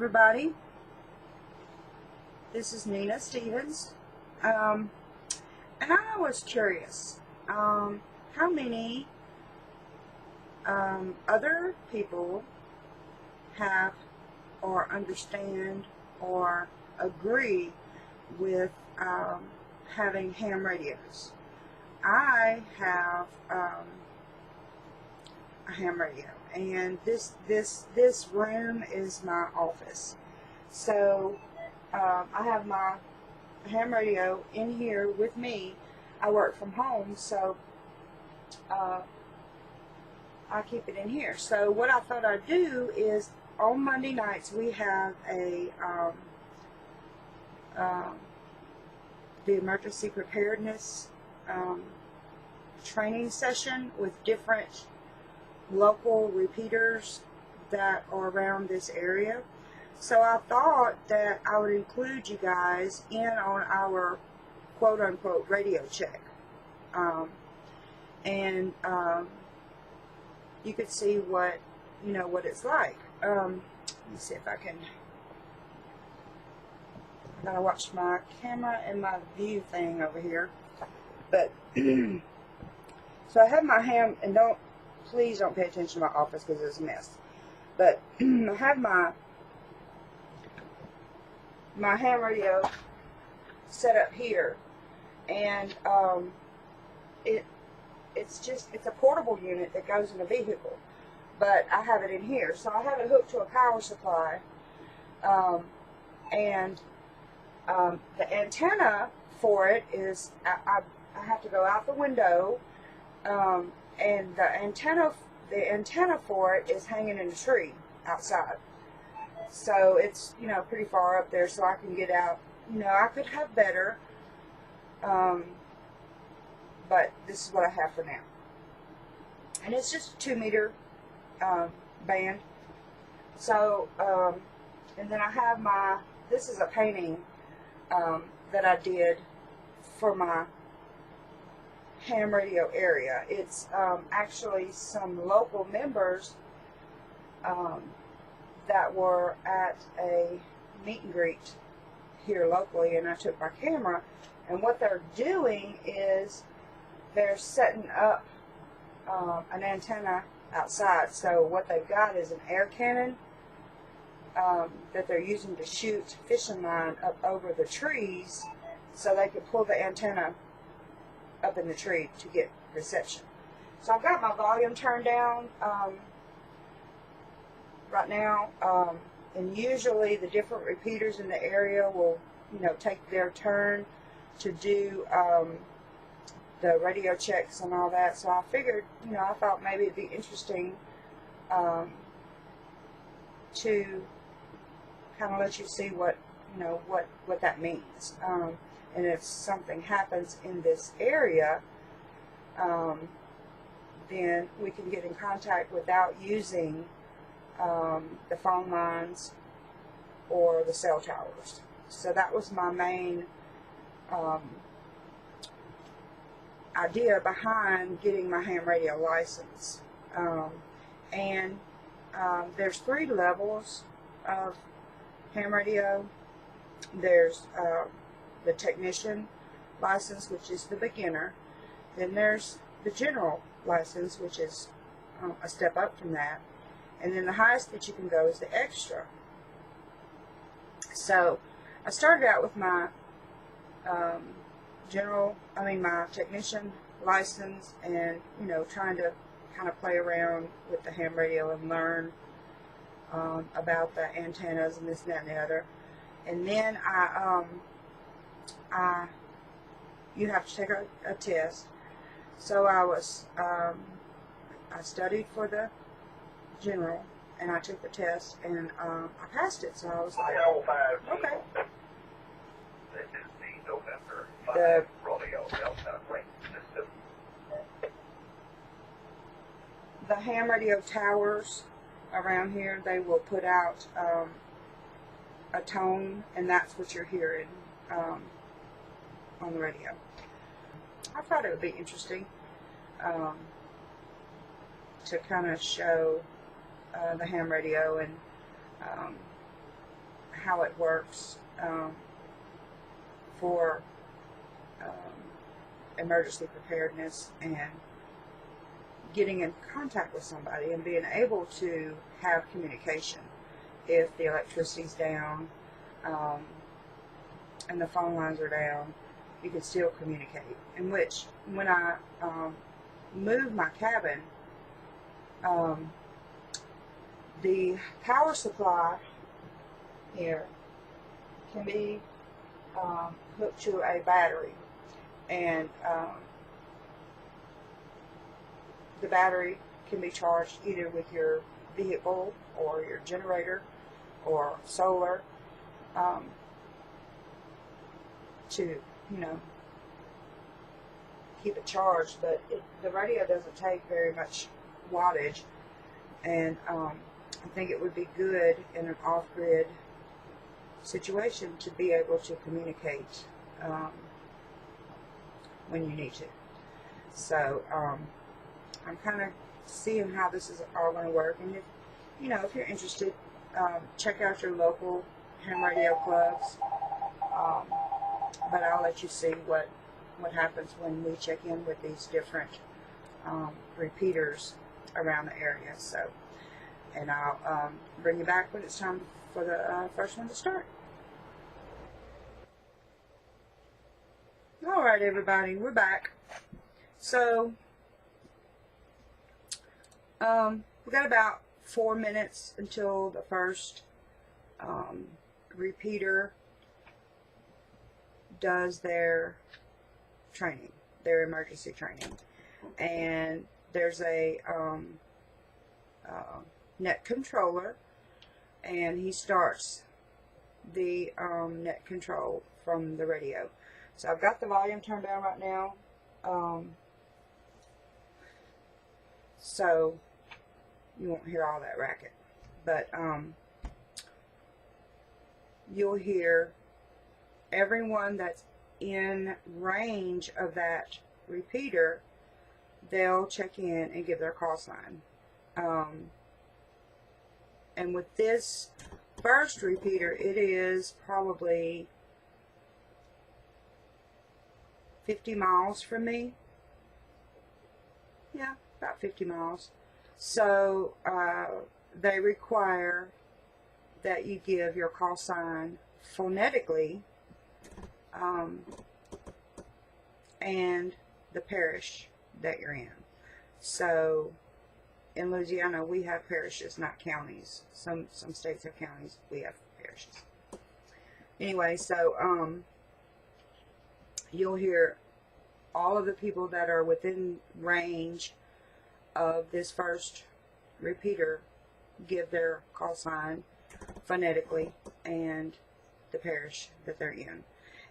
everybody. This is Nina Stevens. And I was curious, how many other people have or understand or agree with having ham radios. I have a ham radio, and this room is my office. So I have my ham radio in here with me. I work from home, so I keep it in here. So what I thought I'd do is, on Monday nights we have a the emergency preparedness training session with different local repeaters that are around this area. So I thought that I would include you guys in on our quote-unquote radio check, and you could see what what it's like. Let me see if I can. I gotta watch my camera and my view thing over here. But so I have my ham, and please don't pay attention to my office because it's a mess. But I have my ham radio set up here, and it's a portable unit that goes in a vehicle, but I have it in here. So I have it hooked to a power supply, and the antenna for it is, I have to go out the window, and the antenna for it is hanging in a tree outside. So it's pretty far up there, so I can get out. I could have better, but this is what I have for now. And it's just a 2-meter band. So and then I have this is a painting that I did for my ham radio area. It's actually some local members that were at a meet and greet here locally, and I took my camera, and what they're doing is they're setting up an antenna outside. So what they've got is an air cannon that they're using to shoot fishing line up over the trees, so they can pull the antenna up in the tree to get reception. So I've got my volume turned down right now, and usually the different repeaters in the area will take their turn to do the radio checks and all that. So I figured, I thought maybe it'd be interesting to kind of let you see what that means. And if something happens in this area, then we can get in contact without using the phone lines or the cell towers. So that was my main idea behind getting my ham radio license. And there's 3 levels of ham radio. There's the technician license, which is the beginner. Then there's the general license, which is a step up from that. And then the highest that you can go is the extra. So I started out with my my technician license, and trying to kind of play around with the ham radio and learn about the antennas and this and that and the other. And then you have to take a test. So I studied for the general, and I took the test, and I passed it. So I was like, okay. This is the November The 5 Rodeo Delta Link System. The ham radio towers around here, they will put out a tone, and that's what you're hearing on the radio. I thought it would be interesting to kind of show the ham radio and how it works for emergency preparedness and getting in contact with somebody and being able to have communication. If the electricity's down and the phone lines are down, you can still communicate. In which, when I moved my cabin, the power supply here can be hooked to a battery, and the battery can be charged either with your vehicle or your generator or solar, to, you know, keep it charged. But the radio doesn't take very much wattage, and I think it would be good in an off-grid situation to be able to communicate when you need to. So I'm kind of seeing how this is all going to work, and if you're interested, check out your local ham radio clubs. But I'll let you see what happens when we check in with these different repeaters around the area. So, and I'll bring you back when it's time for the first one to start. All right, everybody, we're back. So, we got about 4 minutes until the first repeater does their training, their emergency training. And there's a net controller, and he starts the net control from the radio. So I've got the volume turned down right now, so you won't hear all that racket, but you'll hear everyone that's in range of that repeater. They'll check in and give their call sign. And with this first repeater, it is probably 50 miles from me. Yeah, about 50 miles. So they require that you give your call sign phonetically, and the parish that you're in. So in Louisiana, we have parishes, not counties. Some states have counties. We have parishes. Anyway, so you'll hear all of the people that are within range of this first repeater give their call sign phonetically and the parish that they're in.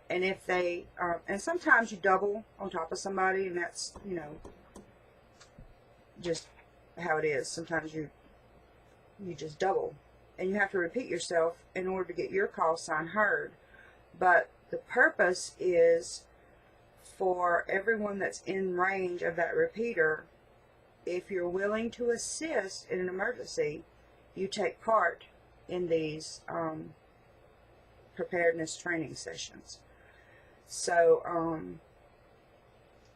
And if they, and sometimes you double on top of somebody, and that's, just how it is. Sometimes you just double, and you have to repeat yourself in order to get your call sign heard. But the purpose is for everyone that's in range of that repeater. If you're willing to assist in an emergency, you take part in these preparedness training sessions. So,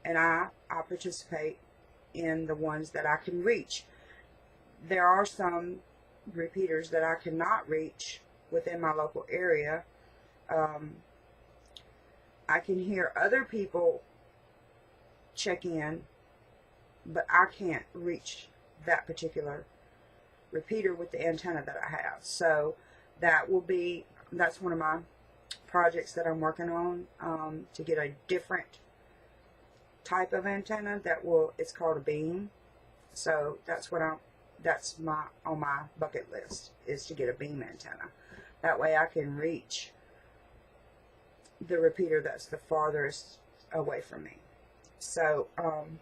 and I participate in the ones that I can reach. There are some repeaters that I cannot reach within my local area. I can hear other people check in, but I can't reach that particular repeater with the antenna that I have. So that's one of my projects that I'm working on, to get a different type of antenna it's called a beam. So that's on my bucket list, is to get a beam antenna. That way I can reach the repeater that's the farthest away from me. So I'm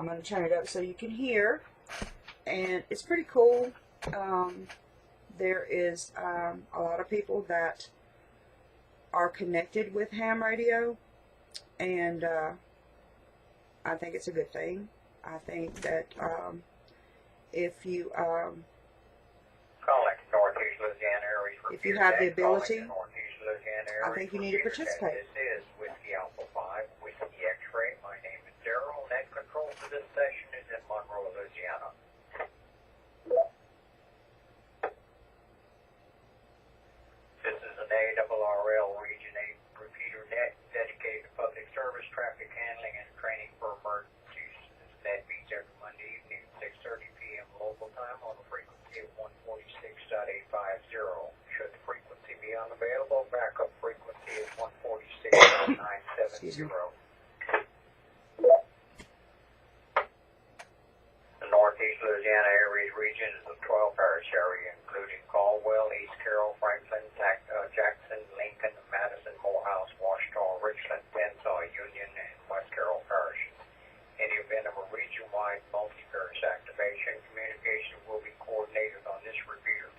going to turn it up so you can hear, and it's pretty cool. There is a lot of people that are connected with ham radio, and I think it's a good thing. I think that if you Calling Northeast Louisiana Aries if you have the ability, Northeast Louisiana I Aries think you need to participate. This is Whiskey Alpha 5, Whiskey X-Ray. My name is Daryl. Net control for this session is in Monroe, Louisiana. This is an ARRL Region 8 repeater net dedicated to public service, traffic handling, and training for emergencies. This net beats every Monday evening at 6:30 p.m. local time on the frequency of 146.850. Should the frequency be unavailable, backup frequency is 146.970. The Northeast Louisiana Aries region is a 12-parish area, including Caldwell, East Carroll, Franklin, Jackson, Lincoln, Madison, Morehouse, Washita, Richland, Tensas, Union, and West Carroll parishes. In the event of a region-wide multi-parish activation, communication will be coordinated on this repeater.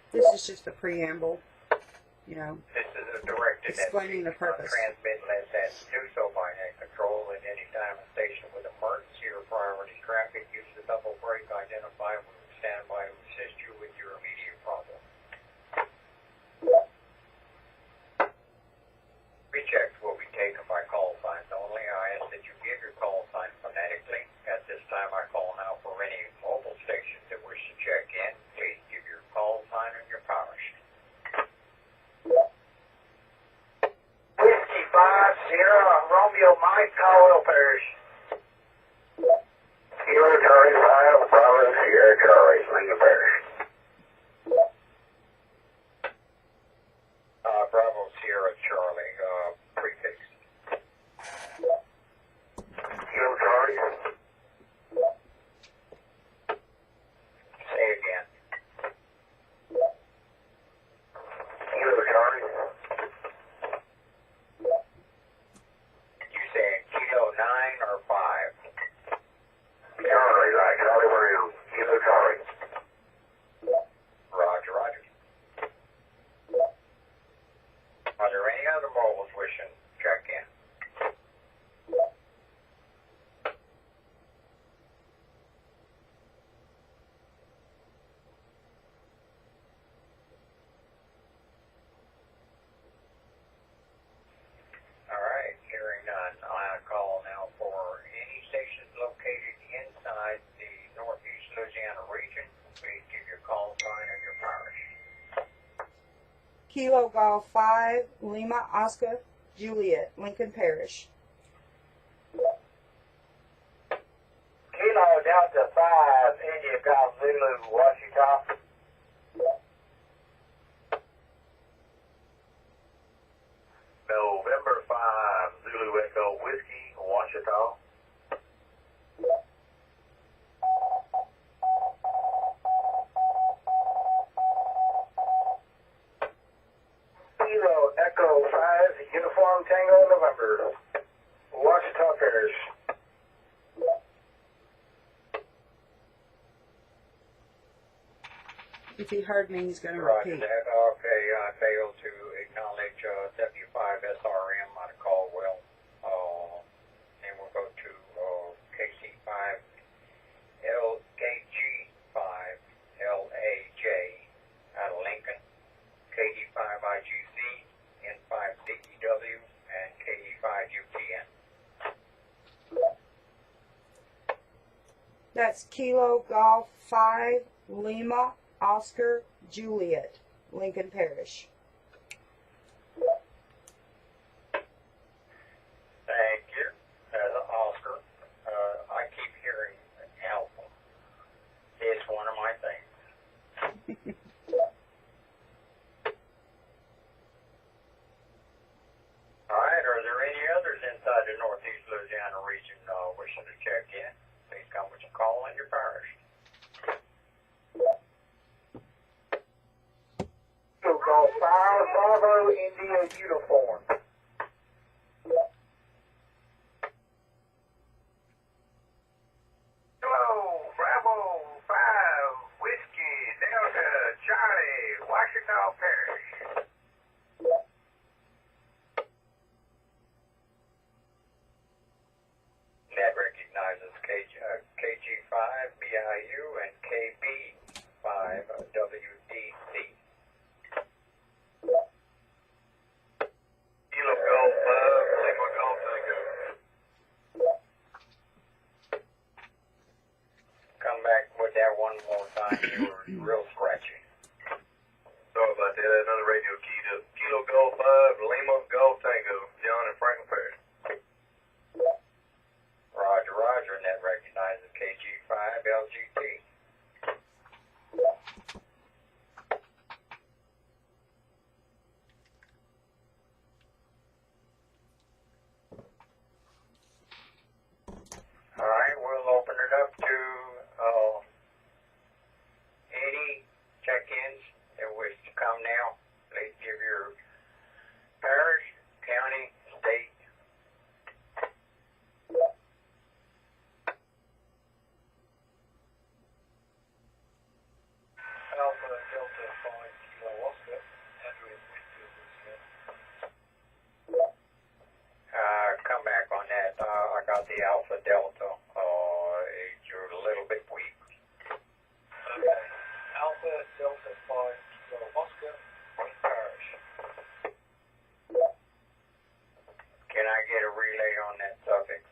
This is just a preamble, you know, This is a directed explaining the purpose. Transmit less than do so by net control at any time and station with emergency or priority traffic. Use the double brake identifier when we stand by to assist you with your immediate problem. Rechecks will be taken by call signs only. I ask that you give your call sign phonetically. At this time, I call now for any mobile stations that wish to check in. Please give your call sign and your power sheet. Whiskey 50, Romeo Mike, Caldwell Parish. Kilo Charlie 5, Bravo Sierra Charlie, Lincoln Parish. Bravo Sierra Charlie, prefix. Kilo Charlie. Say again. Kilo Charlie. You saying Kilo 9 or 5? Charlie, like Charlie Brown. Kilo Charlie. Roger, roger. Are there any other mobiles wishing to check in? All right, hearing none. I'll call now for any stations located inside the Northeast Louisiana region. Please give your call sign and your parish. Kilo Golf 5, Lima Oscar Juliet, Lincoln Parish. Kilo Delta 5, India Golf Zulu, Washita. November 5, Zulu Echo Whiskey, Washita. Kilo Echo 5, Uniform Tango November, Washita Parish. If he heard me, he's going to Roger repeat. that. Okay, I failed to acknowledge W5SRM out of Caldwell. And we'll go to KC5, KG5, LAJ out of Lincoln, KD5IGC, N5CEW, and KD5UTN. That's Kilo Golf 5, Lima Oscar Juliet, Lincoln Parish. Thank you. Oscar, I keep hearing Alpha. It's one of my things. All right, are there any others inside the Northeast Louisiana region wishing to check in? Please come with your call and your parish. Call 5 Bravo India uniform. Hello, Bravo 5 Whiskey Delta Charlie, Washita Parish. Net recognizes KG5 BIE WDC. Kilo Golf 5, Lima Golf Tango. Come back with that one more time. You were real scratchy. Sorry about that. Another radio keyed up. Kilo Golf 5, Lima Golf Tango. John and Franklin Perry. Roger, roger, and that recognizes KG5 LGT. All right, we'll open it up to any check-ins that wish to come now. Please give your parish, county, state. Alpha Delta 5 Kilo Oscar. Andrew Whitfield, Louisiana. Come back on that. I got the Alpha Delta. You're a little bit weak. Okay. Alpha Delta 5 Kilo Oscar. Parish. Can I get a relay on that suffix?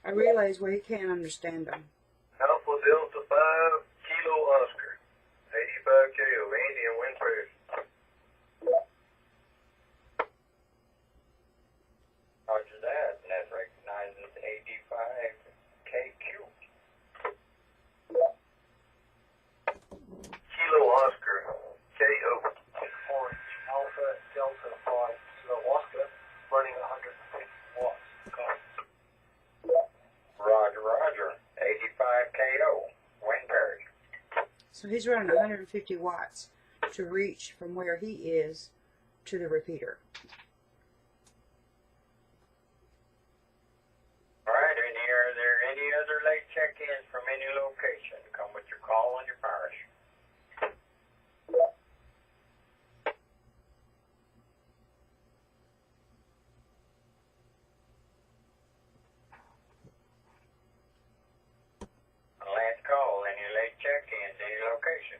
A relay is where he can't understand them. Alpha Delta 5 Kilo Oscar. 85 KO. Andy and Winfrey. Roger that. And that recognizes 85KQ. Kilo Oscar. KO. Orange. Alpha Delta 5 Kilo Oscar. Running 150 watts. Roger, roger. 85KO. Winberry. So he's running 150 watts to reach from where he is to the repeater. All right, are there any other late check-ins from any location? Come with your call on your parish. Last call, any late check-ins, any location?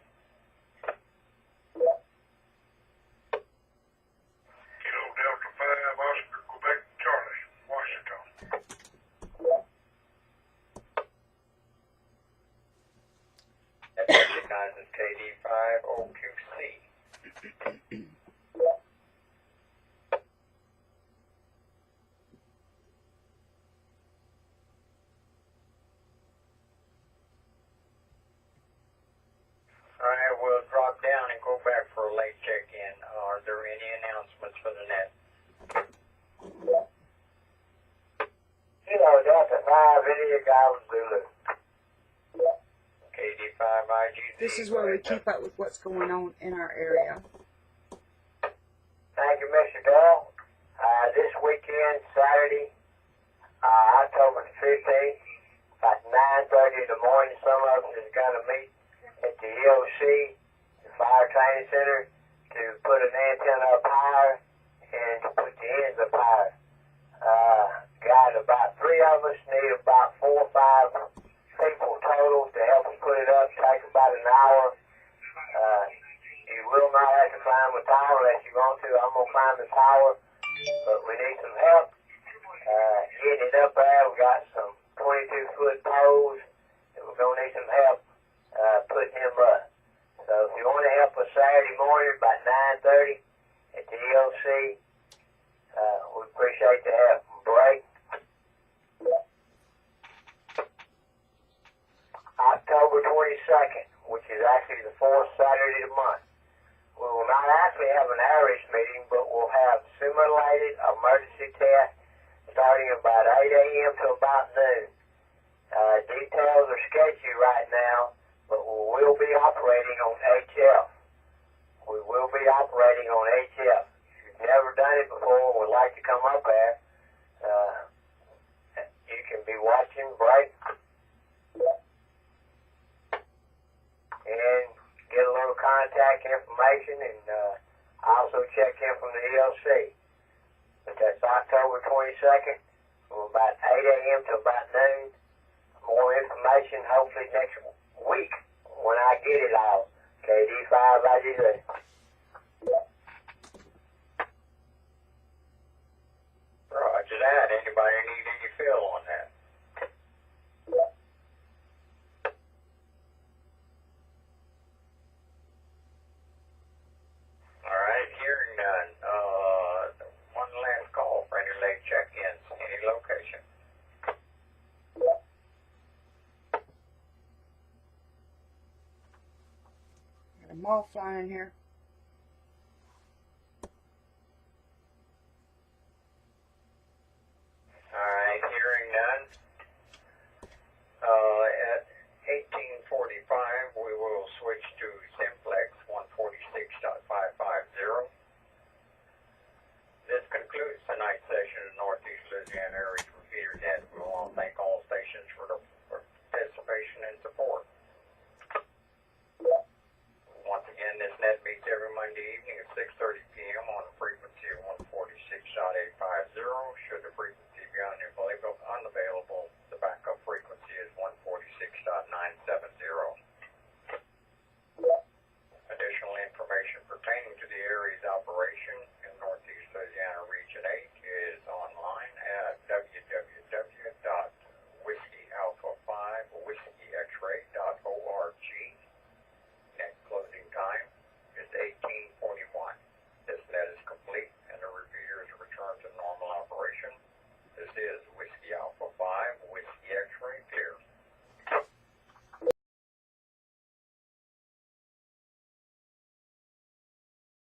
Kilo Delta 5 Oscar. Quebec Charlie. Washington. That recognizes KD5OQC. All right, we'll drop down and go back for a late check-in. Are there any announcements for the net? Kilo Delta 5, India Golf Zulu. KD5IGZ. This is where we keep up with what's going on in our area. Thank you, Mr. Dale. This weekend, Saturday, October the 15th, about 9:30 in the morning, some of us is going to meet at the EOC, the Fire Training Center, to put an antenna up higher and to put the ends up higher. Got about 3 of us, need about 4 or 5 people total to help us put it up. Take about an hour. You will not have to climb a tower unless you want to. I'm going to climb the tower, but we need some help getting it up there. We got some 22-foot poles that we're going to need some help putting him up. So if you want to help us Saturday morning about 9:30 at the EOC, we appreciate the help. Break. October 22nd, which is actually the 4th Saturday of the month. We will not actually have an outreach meeting, but we'll have simulated emergency test starting about 8 a.m. to about noon. Details are sketchy right now, but we will be operating on HF. We will be operating on HF. If you've never done it before and would like to come up there, you can be watching break and get a little contact information and also check in from the ELC. But that's October 22nd from about 8 a.m. to about noon. More information hopefully next week. When I get it, Roger that. Roger that. Anybody need any fill on that? All right, hearing none. One last call for any late check-ins, any location. Got a moth flying here. Alright, hearing none. At 18:45, we will switch to Simplex 146.550. This concludes tonight's session of Northeast Louisiana Areas Repeaters, and we want to thank all stations for their participation and support. Once again, this net meets every Monday evening at 6:30